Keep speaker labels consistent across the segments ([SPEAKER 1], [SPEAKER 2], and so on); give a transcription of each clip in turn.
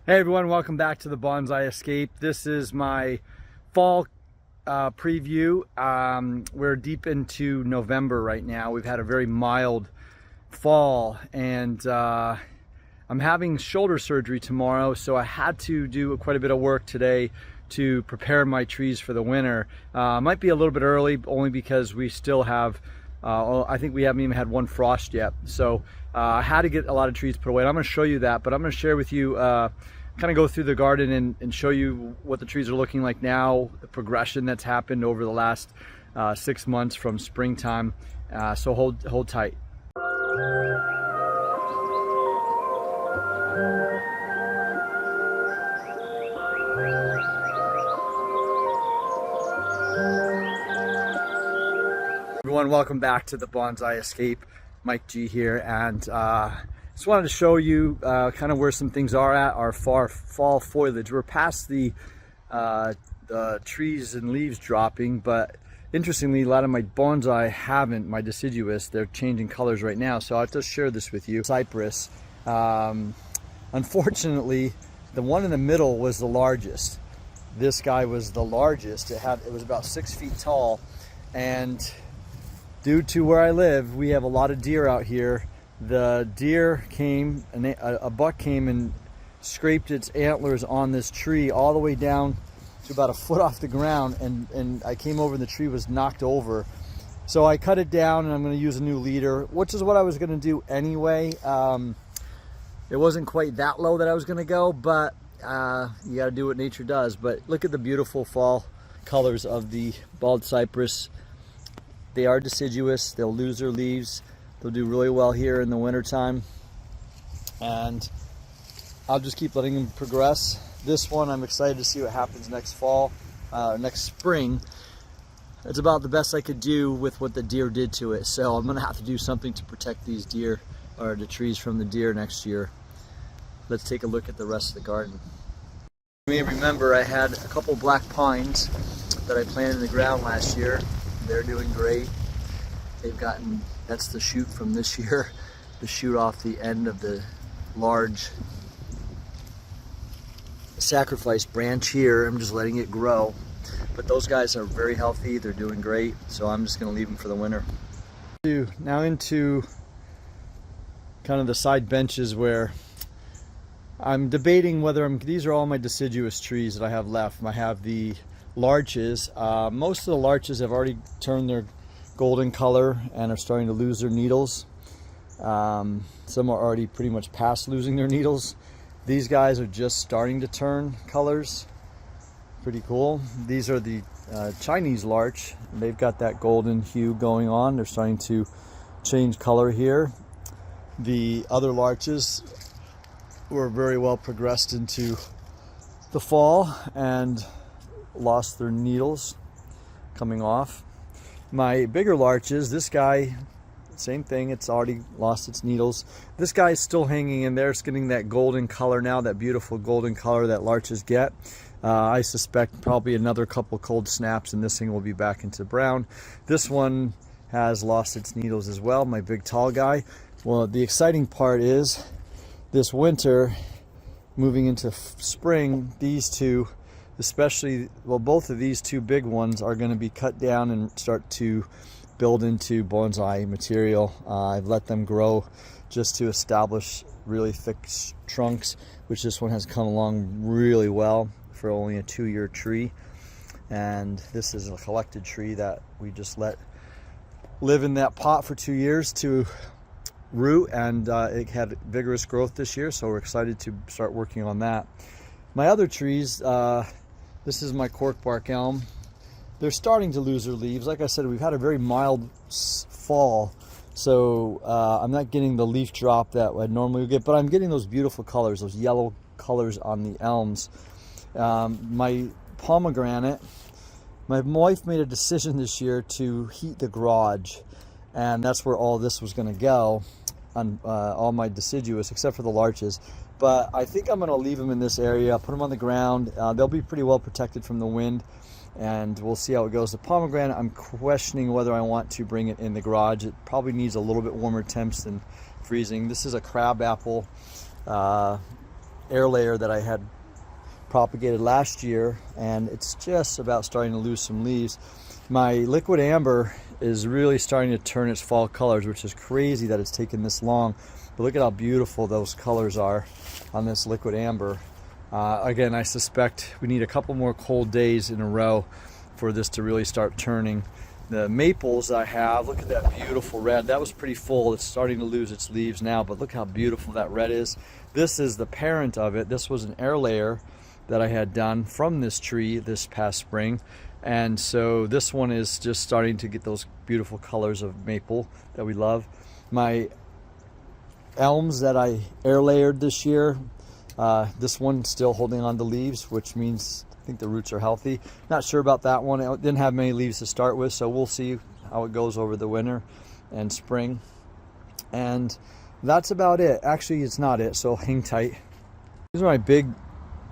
[SPEAKER 1] Hey everyone, welcome back to the Bonsai Escape. This is my fall preview. We're deep into November right now. We've had a very mild fall and I'm having shoulder surgery tomorrow, so I had to do quite a bit of work today to prepare my trees for the winter. Might be a little bit early only because we still have I think we haven't even had one frost yet. So I had to get a lot of trees put away. And I'm going to show you that, but I'm going to share with you, kind of go through the garden and show you what the trees are looking like now, the progression that's happened over the last 6 months from springtime. So hold tight. Everyone, welcome back to the Bonsai Escape. Mike G here, and just wanted to show you kind of where some things are at our fall foliage. We're past the trees and leaves dropping, but interestingly, a lot of my bonsai haven't, my deciduous, they're changing colors right now. So I'll just share this with you. Cypress, unfortunately, the one in the middle was the largest. This guy was the largest. It was about 6 feet tall, and due to where I live, we have a lot of deer out here. The deer came, and a buck came and scraped its antlers on this tree all the way down to about a foot off the ground, and I came over and the tree was knocked over. So I cut it down and I'm going to use a new leader, which is what I was going to do anyway. It wasn't quite that low that I was going to go, but you got to do what nature does. But look at the beautiful fall colors of the bald cypress. They are deciduous, they'll lose their leaves. They'll do really well here in the wintertime. And I'll just keep letting them progress. This one, I'm excited to see what happens next fall, next spring. It's about the best I could do with what the deer did to it. So I'm gonna have to do something to protect these deer, or the trees from the deer next year. Let's take a look at the rest of the garden. You may remember I had a couple black pines that I planted in the ground last year. They're doing great. They've gotten, that's the shoot from this year, the shoot off the end of the large sacrifice branch here. I'm just letting it grow. But those guys are very healthy, they're doing great, so I'm just gonna leave them for the winter. Now into kind of the side benches where I'm debating whether these are all my deciduous trees that I have left. I have the larches. Most of the larches have already turned their golden color and are starting to lose their needles. Some are already pretty much past losing their needles. These guys are just starting to turn colors. Pretty cool. These are the Chinese larch. They've got that golden hue going on. They're starting to change color here. The other larches were very well progressed into the fall and lost their needles coming off. My bigger larches, this guy, same thing, it's already lost its needles. This guy is still hanging in there. It's getting that golden color now, that beautiful golden color that larches get. I suspect probably another couple cold snaps and this thing will be back into brown. This one has lost its needles as well, my big tall guy. Well, the exciting part is this winter, moving into spring, these two, especially, well, both of these two big ones are going to be cut down and start to build into bonsai material. I've let them grow just to establish really thick trunks, which this one has come along really well for only a 2-year tree. And this is a collected tree that we just let live in that pot for 2 years to root, and it had vigorous growth this year, so we're excited to start working on that. My other trees, this is my corkbark elm. They're starting to lose their leaves. Like I said, we've had a very mild fall, so I'm not getting the leaf drop that I normally would get, but I'm getting those beautiful colors, those yellow colors on the elms. My pomegranate, my wife made a decision this year to heat the garage, and that's where all this was going to go, on all my deciduous except for the larches. But I think I'm going to leave them in this area, put them on the ground. They'll be pretty well protected from the wind, and we'll see how it goes. The pomegranate, I'm questioning whether I want to bring it in the garage. It probably needs a little bit warmer temps than freezing. This is a crab apple air layer that I had propagated last year, and it's just about starting to lose some leaves. My liquid amber is really starting to turn its fall colors, which is crazy that it's taken this long. But look at how beautiful those colors are on this liquid amber. Again, I suspect we need a couple more cold days in a row for this to really start turning. The maples I have, look at that beautiful red. That was pretty full. It's starting to lose its leaves now, but look how beautiful that red is. This is the parent of it. This was an air layer that I had done from this tree this past spring. And so this one is just starting to get those beautiful colors of maple that we love. My elms that I air layered this year, this one's still holding on to leaves, which means I think the roots are healthy. Not sure about that one. It didn't have many leaves to start with, so we'll see how it goes over the winter and spring. And that's about it. Actually, it's not it, so hang tight. These are my big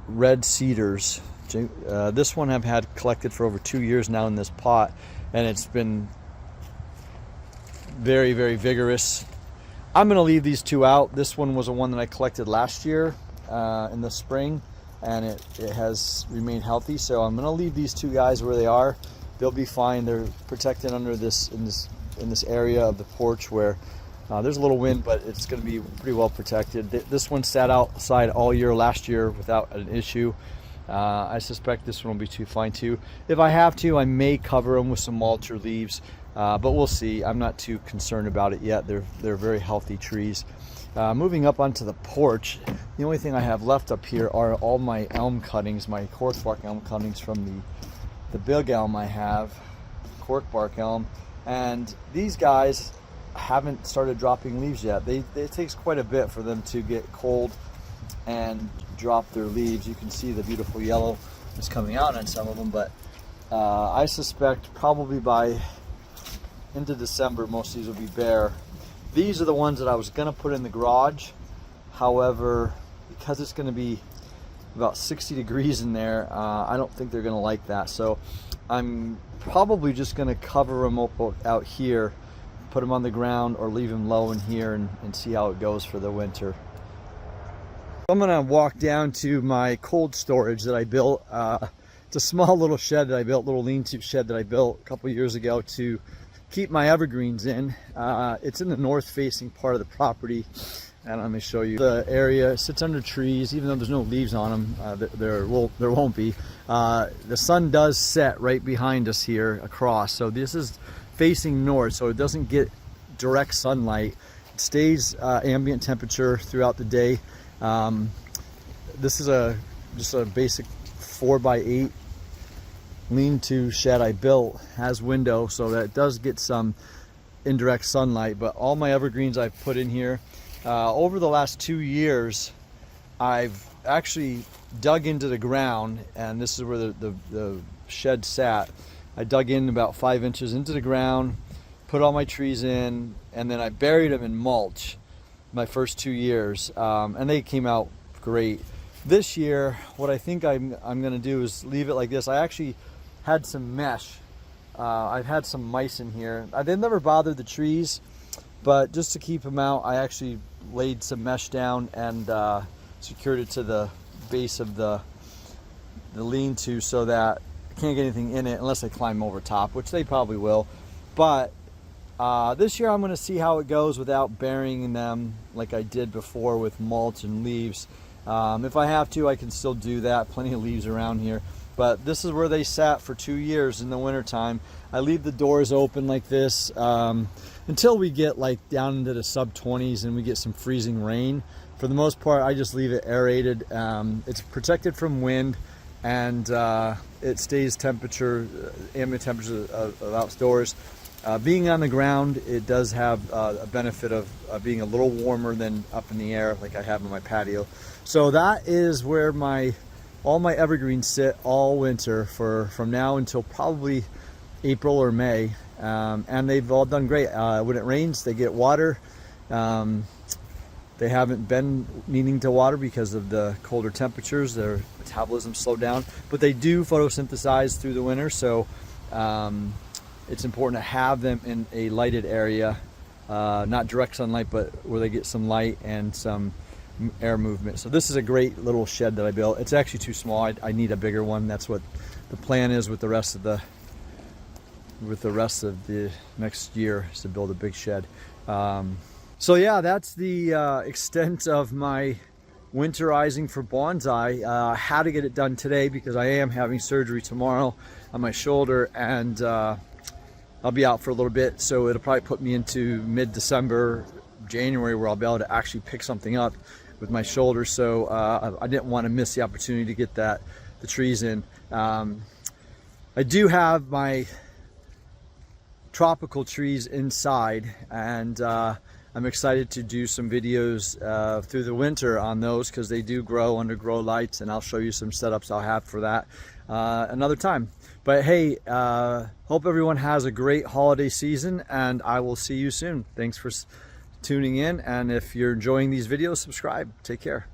[SPEAKER 1] red cedars. This one I've had collected for over 2 years now in this pot, and it's been very, very vigorous. I'm going to leave these two out. This one was a one that I collected last year in the spring, and it has remained healthy, so I'm going to leave these two guys where they are. They'll be fine. They're protected under this in this area of the porch where there's a little wind, but it's going to be pretty well protected. This one sat outside all year last year without an issue. I suspect this one will be too fine too. If I have to, I may cover them with some mulch or leaves, but we'll see. I'm not too concerned about it yet. They're very healthy trees. Moving up onto the porch, the only thing I have left up here are all my elm cuttings, my cork bark elm cuttings from the big elm I have, cork bark elm, and these guys haven't started dropping leaves yet. It takes quite a bit for them to get cold and drop their leaves. You can see the beautiful yellow is coming out on some of them, but I suspect probably by into December most of these will be bare. These are the ones that I was going to put in the garage. However, because it's going to be about 60 degrees in there, I don't think they're going to like that. So I'm probably just going to cover them up out here, put them on the ground, or leave them low in here and see how it goes for the winter. I'm going to walk down to my cold storage that I built. It's a small little shed that I built, little lean-to shed that I built a couple years ago to keep my evergreens in. It's in the north-facing part of the property, and let me show you the area. It sits under trees, even though there's no leaves on them. There won't be. The sun does set right behind us here across, so this is facing north, so it doesn't get direct sunlight. It stays ambient temperature throughout the day. This is just a basic 4x8 lean-to shed I built. Has window so that it does get some indirect sunlight, but all my evergreens I've put in here. Over the last 2 years, I've actually dug into the ground, and this is where the shed sat. I dug in about 5 inches into the ground, put all my trees in, and then I buried them in mulch my first 2 years, and they came out great. This year, what I think I'm going to do is leave it like this. I actually had some mesh. I've had some mice in here. They've never bothered the trees, but just to keep them out, I actually laid some mesh down and secured it to the base of the lean-to so that I can't get anything in it unless they climb over top, which they probably will. But this year I'm going to see how it goes without burying them like I did before with mulch and leaves. If I have to, I can still do that. Plenty of leaves around here. But this is where they sat for 2 years in the wintertime. I leave the doors open like this until we get like down into the sub-20s and we get some freezing rain. For the most part, I just leave it aerated. It's protected from wind, and it stays ambient temperature of outdoors. Being on the ground, it does have a benefit of being a little warmer than up in the air like I have in my patio. So that is where all my evergreens sit all winter from now until probably April or May, and they've all done great. When it rains, they get water. They haven't been needing to water because of the colder temperatures. Their metabolism slowed down, but they do photosynthesize through the winter, so it's important to have them in a lighted area, not direct sunlight, but where they get some light and some air movement. So this is a great little shed that I built. It's actually too small. I need a bigger one. That's what the plan is with the rest of the next year, is to build a big shed. So yeah, that's the extent of my winterizing for bonsai. I had to get it done today because I am having surgery tomorrow on my shoulder, and I'll be out for a little bit, so it'll probably put me into mid-December, January, where I'll be able to actually pick something up with my shoulder. So I didn't want to miss the opportunity to get the trees in. I do have my tropical trees inside, and I'm excited to do some videos through the winter on those, because they do grow under grow lights, and I'll show you some setups I'll have for that another time. But hey, hope everyone has a great holiday season, and I will see you soon. Thanks for tuning in, and if you're enjoying these videos, subscribe. Take care.